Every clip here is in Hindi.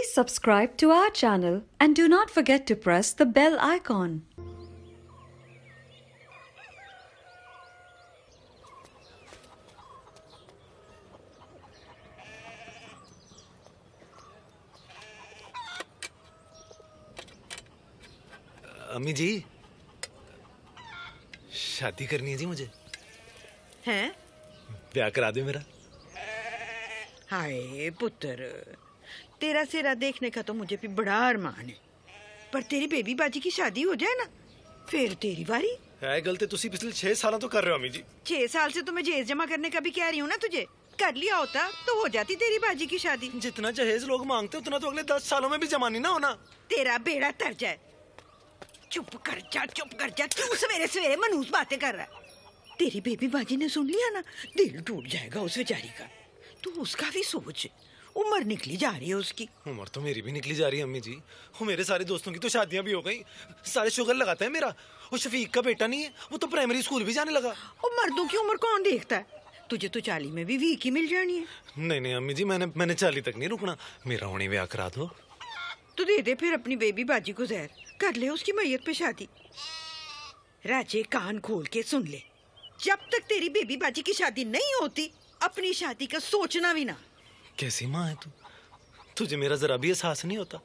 Please subscribe to our channel and do not forget to press the bell icon. अम्मी जी, शादी करनी है जी मुझे। हैं? ब्याह करा दे मेरा। हाय पुत्र, तेरा सेरा देखने का तो मुझे भी बड़ा अरमान है, पर तेरी बेबी बाजी की शादी हो जाए ना, फिर तेरी बारी। है गलती तुसी पिछले 6 साल तो कर रहे हो अम्मी जी। 6 साल से तो मैं जहेज जमा करने का भी कह रही हूँ ना तुझे। कर लिया होता तो हो जाती तेरी बाजी की शादी। जितना जहेज लोग मांगते उतना तो अगले 10 सालों में भी जमा नहीं ना होना। तेरा बेड़ा तर जाए। चुप कर जा, चुप कर जा। क्यों सवेरे सवेरे मनूस बातें कर रहा है? तेरी बेबी बाजी ने सुन लिया ना, दिल टूट जाएगा उस बेचारी का। तू उसका भी सोच, उम्र निकली जा रही है उसकी। उम्र तो मेरी भी निकली जा रही है अम्मी जी। वो मेरे सारे दोस्तों की तो शादियां भी हो गई, सारे शुगर लगाते हैं मेरा। वो शफीक का बेटा नहीं है, वो तो प्राइमरी स्कूल भी जाने लगा। और मर्दों की उम्र कौन देखता है? तुझे तो 40 में भी वीक ही मिल जानी है। नहीं नहीं अम्मी जी, मैंने 40 तक नहीं रुकना। मेरा होने ब्याह करा दो। तो दे दे फिर अपनी बेबी बाजी को जहर, कर ले उसकी मैयत पे शादी। राजे कान खोल के सुन ले, जब तक तेरी बेबी बाजी की शादी नहीं होती अपनी शादी का सोचना भी ना। कैसी माँ है तू? तुझे मेरा जरा भी एहसास नहीं होता?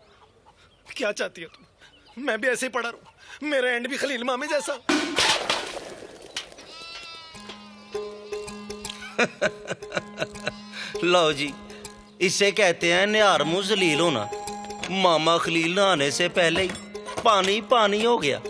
क्या चाहती है तू? मैं भी ऐसे ही पड़ा रहूं, मेरा एंड भी खलील मामे जैसा। लो जी, इसे कहते हैं निहार मुंह जलील होना। मामा खलील नहाने से पहले ही पानी पानी हो गया।